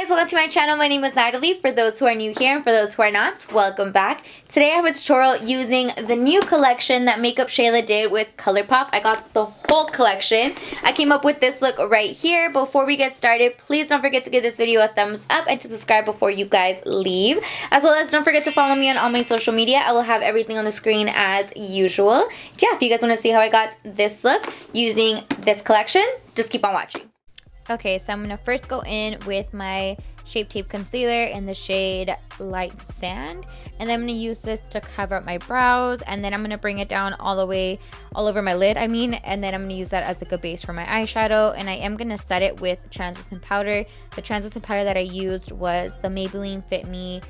guys, welcome to my channel. My name is Natalie. For those who are new here and for those who are not, welcome back. Today I have a tutorial using the new collection that Makeup Shayla did with Colourpop. I got the whole collection. I came up with this look right here. Before we get started, please don't forget to give this video a thumbs up and to subscribe before you guys leave. As well as don't forget to follow me on all my social media. I will have everything on the screen as usual. Yeah, if you guys want to see how I got this look using this collection, just keep on watching. Okay, so I'm going to first go in with my Shape Tape Concealer in the shade Light Sand. And then I'm going to use this to cover up my brows. And then I'm going to bring it down all over my lid, and then I'm going to use that as like a base for my eyeshadow. And I am going to set it with translucent powder. The translucent powder that I used was the Maybelline Fit Me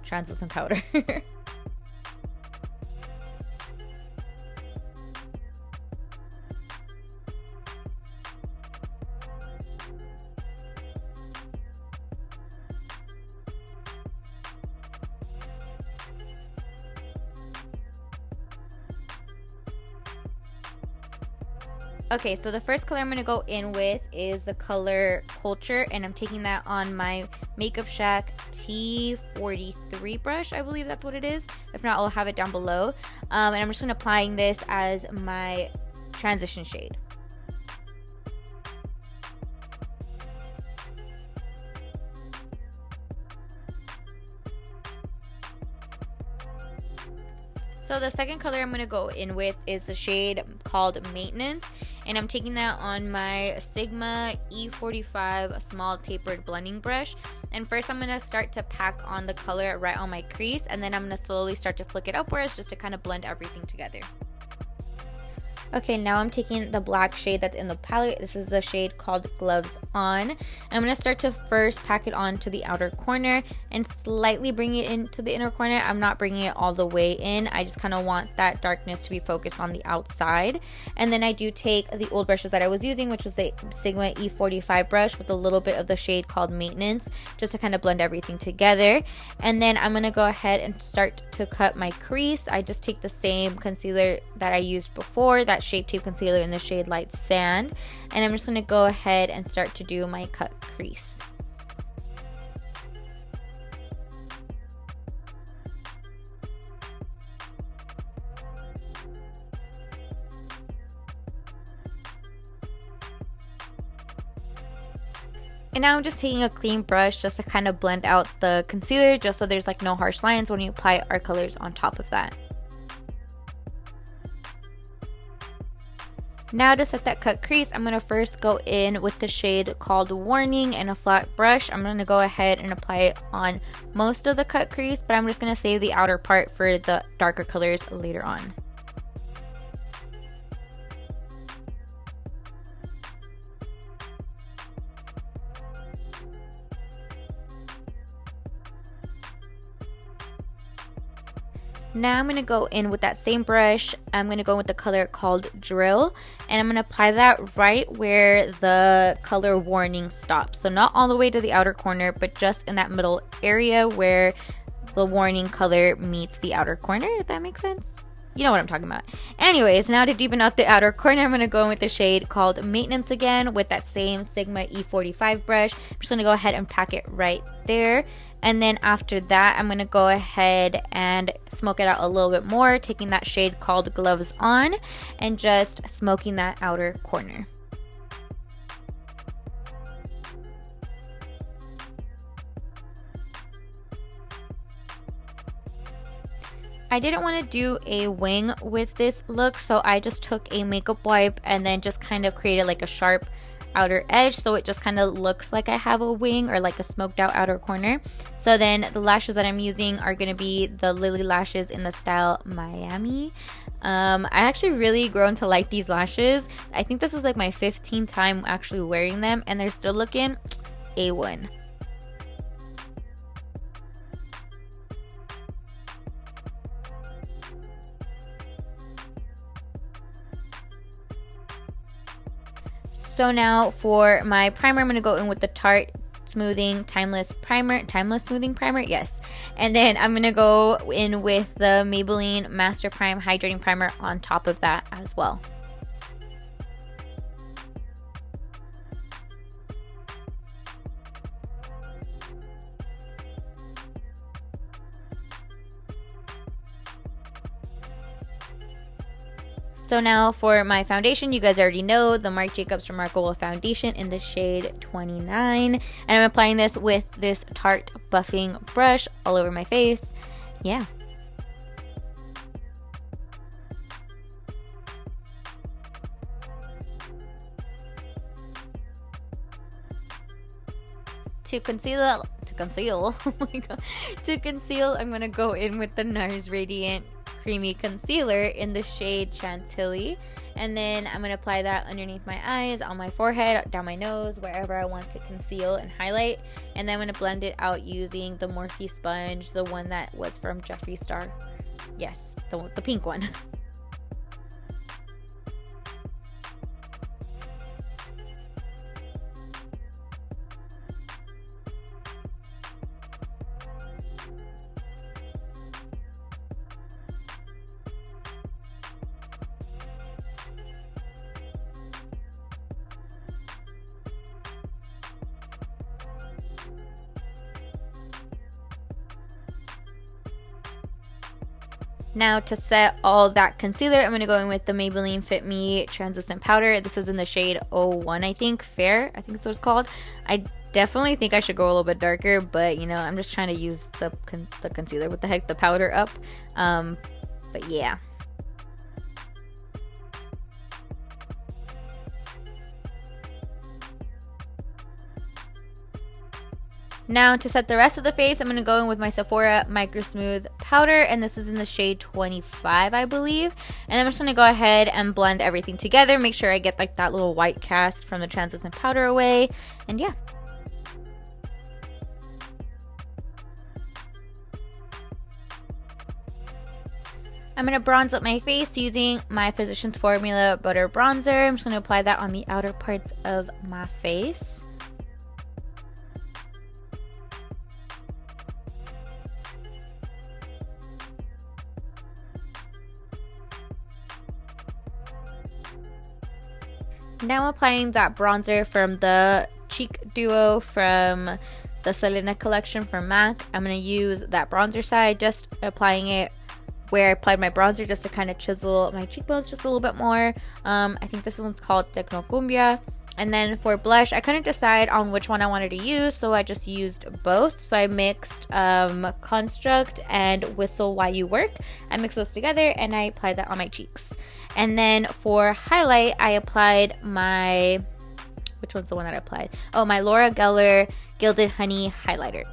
translucent powder. Okay, so the first color I'm going to go in with is the color Culture, and I'm taking that on my Makeup Shack T43 brush. I believe that's what it is. If not, I'll have it down below. And I'm just going to applying this as my transition shade. So the second color I'm going to go in with is the shade called Maintenance, and I'm taking that on my Sigma E45 small tapered blending brush. And first I'm going to start to pack on the color right on my crease, and then I'm going to slowly start to flick it upwards just to kind of blend everything together. Okay, now I'm taking the black shade that's in the palette. This is the shade called Gloves On. I'm going to start to first pack it on to the outer corner and slightly bring it into the inner corner. I'm not bringing it all the way in. I just kind of want that darkness to be focused on the outside. And then I do take the old brushes that I was using, which was the Sigma E45 brush with a little bit of the shade called Maintenance, just to kind of blend everything together. And then I'm going to go ahead and start to cut my crease. I just take the same concealer that I used before, that Shape Tape Concealer in the shade Light Sand, and I'm just going to go ahead and start to do my cut crease. And now I'm just taking a clean brush just to kind of blend out the concealer, just so there's like no harsh lines when you apply our colors on top of that. Now to set that cut crease, I'm going to first go in with the shade called Warning and a flat brush. I'm going to go ahead and apply it on most of the cut crease, but I'm just going to save the outer part for the darker colors later on. Now I'm going to go in with that same brush. I'm going to go with the color called Drill, and I'm going to apply that right where the color Warning stops. So not all the way to the outer corner, but just in that middle area where the Warning color meets the outer corner, if that makes sense. You know what I'm talking about. Anyways, now to deepen out the outer corner, I'm going to go in with the shade called Maintenance again with that same Sigma E45 brush. I'm just going to go ahead and pack it right there. And then after that, I'm going to go ahead and smoke it out a little bit more, taking that shade called Gloves On and just smoking that outer corner. I didn't want to do a wing with this look, so I just took a makeup wipe and then just kind of created like a sharp outer edge, so it just kind of looks like I have a wing or like a smoked out outer corner. So then the lashes that I'm using are going to be the Lilly lashes in the style Miami. I actually really grown to like these lashes. I think this is like my 15th time actually wearing them, and they're still looking A1. So now for my primer, I'm going to go in with the Tarte Smoothing Timeless Smoothing Primer, yes. And then I'm going to go in with the Maybelline Master Prime Hydrating Primer on top of that as well. So now for my foundation, you guys already know the Marc Jacobs ReMARCable foundation in the shade 29. And I'm applying this with this Tarte buffing brush all over my face. Yeah. To conceal, oh my god, to conceal, I'm gonna go in with the Nars Radiant Creamy Concealer in the shade Chantilly, and then I'm gonna apply that underneath my eyes, on my forehead, down my nose, wherever I want to conceal and highlight. And then I'm gonna blend it out using the Morphe sponge, the one that was from Jeffree Star. Yes, the pink one. Now to set all that concealer, I'm going to go in with the Maybelline Fit Me translucent powder. This is in the shade 01, I think. Fair, I think that's what it's called. I definitely think I should go a little bit darker, but you know, I'm just trying to use the concealer, what the heck, the powder up. But yeah. Now to set the rest of the face, I'm going to go in with my Sephora Micro Smooth powder, and this is in the shade 25, I believe. And I'm just going to go ahead and blend everything together, make sure I get like that little white cast from the translucent powder away, and yeah. I'm going to bronze up my face using my Physicians Formula Butter Bronzer. I'm just going to apply that on the outer parts of my face. Now I'm applying that bronzer from the Cheek Duo from the Selena collection from MAC. I'm going to use that bronzer side, just applying it where I applied my bronzer, just to kind of chisel my cheekbones just a little bit more. I think this one's called Tecnocumbia. And then for blush, I couldn't decide on which one I wanted to use, so I just used both. So I mixed Construct and Whistle While You Work. I mixed those together and I applied that on my cheeks. And then for highlight, I applied my, which one's the one that I applied? Oh, my Laura Geller Gilded Honey Highlighter.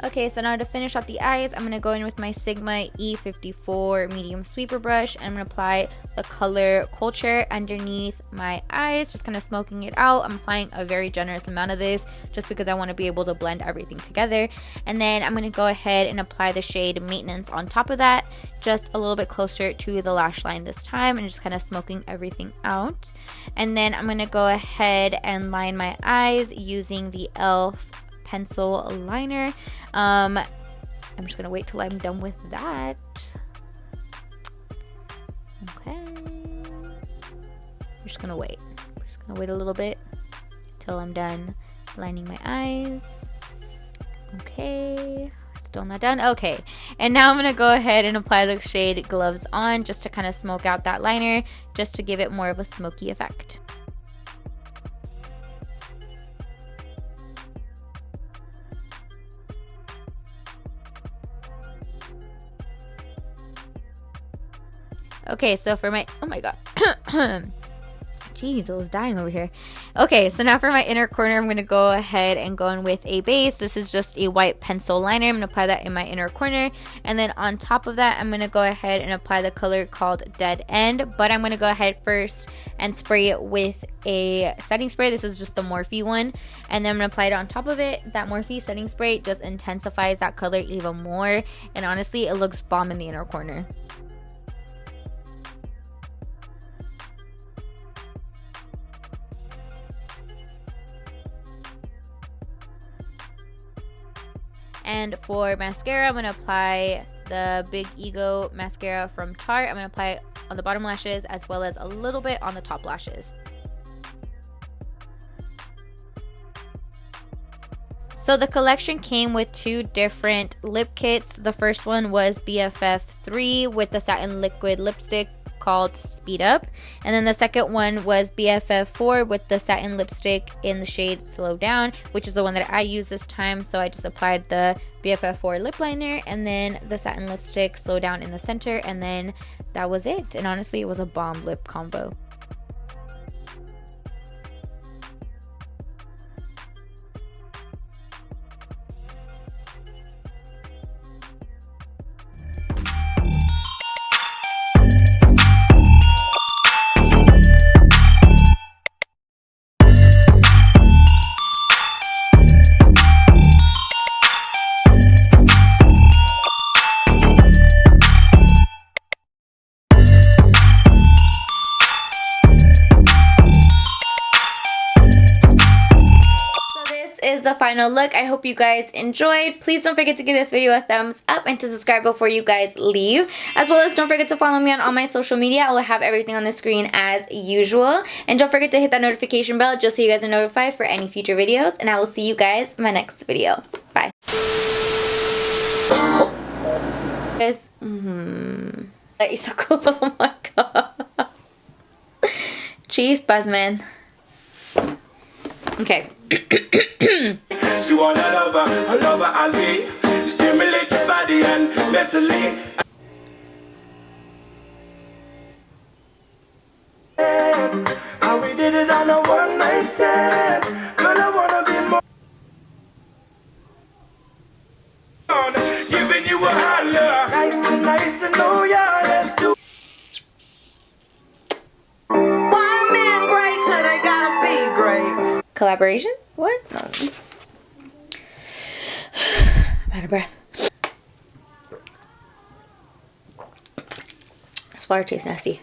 Okay, so now to finish off the eyes, I'm going to go in with my Sigma E54 medium sweeper brush, and I'm going to apply the color Culture underneath my eyes, just kind of smoking it out. I'm applying a very generous amount of this just because I want to be able to blend everything together. And then I'm going to go ahead and apply the shade Maintenance on top of that, just a little bit closer to the lash line this time, and just kind of smoking everything out. And then I'm going to go ahead and line my eyes using the e.l.f. pencil liner. I'm just gonna wait till I'm done with that. Okay, I'm just gonna wait. I'm just gonna wait a little bit till I'm done lining my eyes. Okay, still not done. Okay, and now I'm gonna go ahead and apply the shade Gloves On, just to kind of smoke out that liner, just to give it more of a smoky effect. Okay, so for my, oh my god, jeez, I was dying over here. Okay, so now for my inner corner, I'm going to go ahead and go in with a base. This is just a white pencil liner. I'm going to apply that in my inner corner. And then on top of that, I'm going to go ahead and apply the color called Dead End. But I'm going to go ahead first and spray it with a setting spray. This is just the Morphe one. And then I'm going to apply it on top of it. That Morphe setting spray just intensifies that color even more. And honestly, it looks bomb in the inner corner. And for mascara, I'm going to apply the Big Ego mascara from Tarte. I'm going to apply it on the bottom lashes as well as a little bit on the top lashes. So the collection came with 2 different lip kits. The first one was BFF3 with the satin liquid lipstick called Speed Up, and then the second one was BFF4 with the satin lipstick in the shade Slow Down, which is the one that I used this time. So I just applied the BFF4 lip liner and then the satin lipstick Slow Down in the center, and then that was it. And honestly, it was a bomb lip combo. Is the final look. I hope you guys enjoyed. Please don't forget to give this video a thumbs up and to subscribe before you guys leave, as well as don't forget to follow me on all my social media. I will have everything on the screen as usual, and don't forget to hit that notification bell just so you guys are notified for any future videos, and I will see you guys in my next video. Bye. Guys, that is so cool. Oh my god. Cheese buzz, man. Okay. She want a lover, I'll be. Stimulate your body and mentally. How we did it on a one night stand. Girl, I wanna be more. Giving you a holler. Nice to know ya. Let's do. One man great, so they gotta be great. Collaboration? What? No. I'm out of breath. This water tastes nasty.